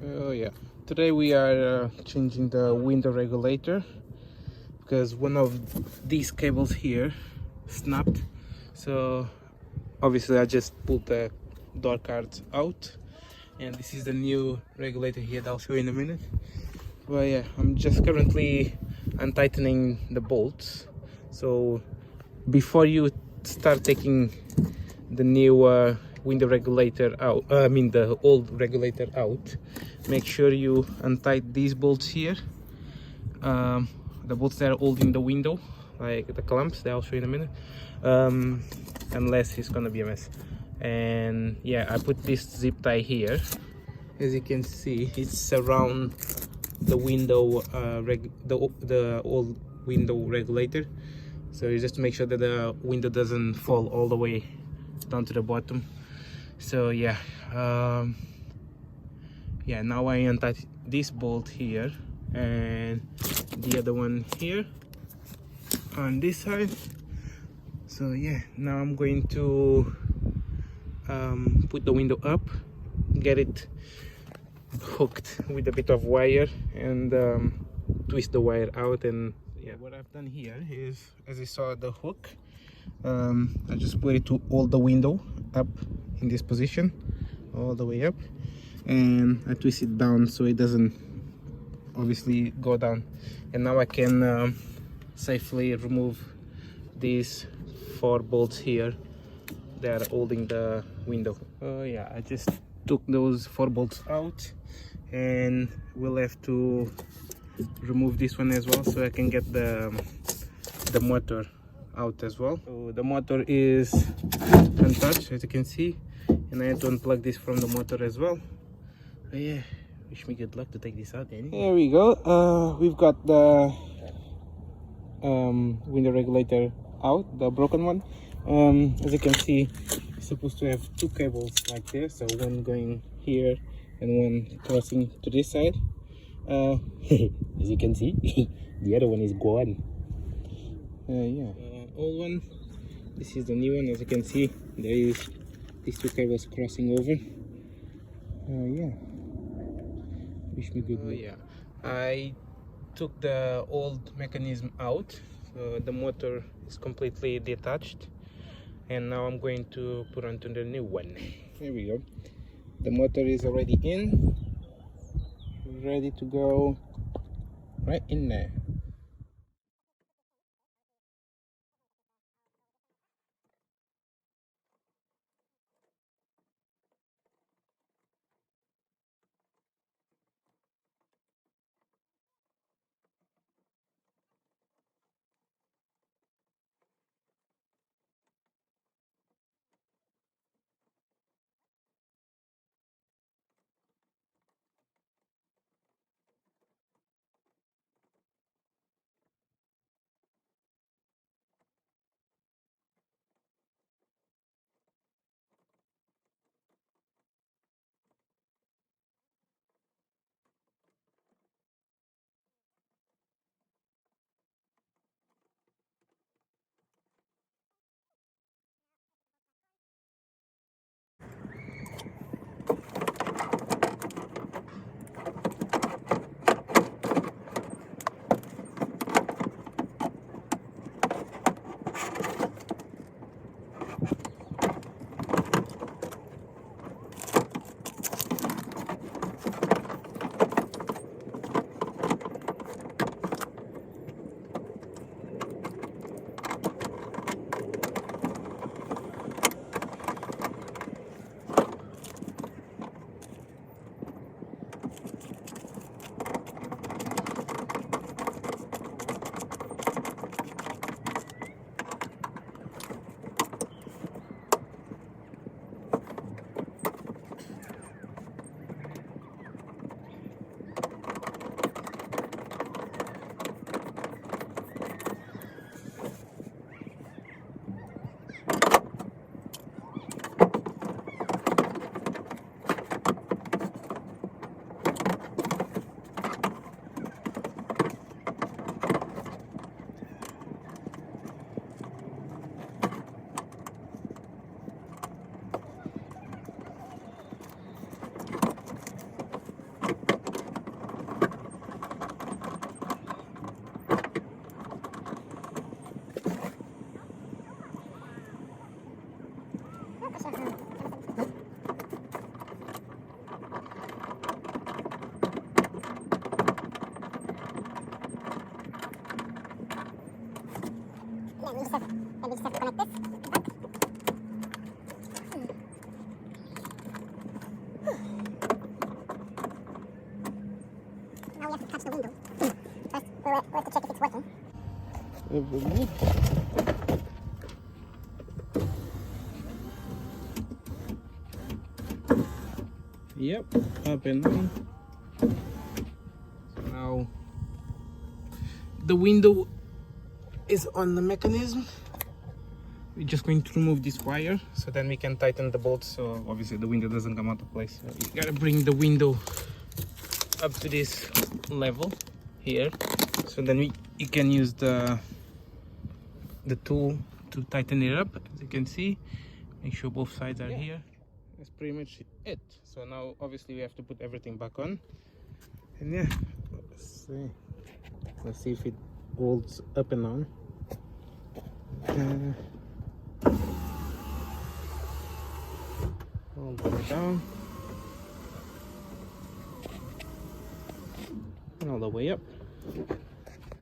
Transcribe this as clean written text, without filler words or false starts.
Oh yeah, today we are changing the window regulator because one of these cables here snapped. So obviously I just pulled the door cards out, and this is the new regulator here that I'll show you in a minute. But yeah, I'm just currently untightening the bolts. So before you start taking the new window regulator out, I mean the old regulator out, make sure you untighten these bolts here, the bolts that are holding the window, like the clamps that I'll show you in a minute, unless it's gonna be a mess. And yeah, I put this zip tie here. As you can see, it's around the window, the old window regulator. So you just to make sure that the window doesn't fall all the way down to the bottom. So yeah, yeah, now I untied this bolt here and the other one here on this side. So yeah, now I'm going to put the window up, get it hooked with a bit of wire, and twist the wire out. And yeah, what I've done here is, as you saw the hook, I just put it to hold the window up in this position all the way up, and I twist it down so it doesn't obviously go down. And now I can safely remove these 4 bolts here that are holding the window. Oh yeah, I just took those 4 bolts out, and we'll have to remove this one as well so I can get the motor out as well. So the motor is untouched, as you can see, and I had to unplug this from the motor as well. But yeah, wish me good luck to take this out. Then there we go. We've got the window regulator out, the broken one. As you can see, it's supposed to have 2 cables like this, so one going here and one crossing to this side. As you can see, the other one is gone. Yeah, old one. This is the new one. As you can see, there is these 2 cables crossing over. Yeah, wish me good luck. Yeah, I took the old mechanism out, so the motor is completely detached, and now I'm going to put onto the new one. There we go. The motor is already in, ready to go right in there. Now we have to touch the window. First, we have to check if it's working. Yep, up and on. So now the window is on the mechanism. We're just going to remove this wire so then we can tighten the bolts, so obviously the window doesn't come out of place. So you gotta bring the window up to this level here, so then you can use the tool to tighten it up. As you can see, make sure both sides are here. That's pretty much it. So now obviously we have to put everything back on, and yeah, let's see if it holds up and on. All the way down and all the way up.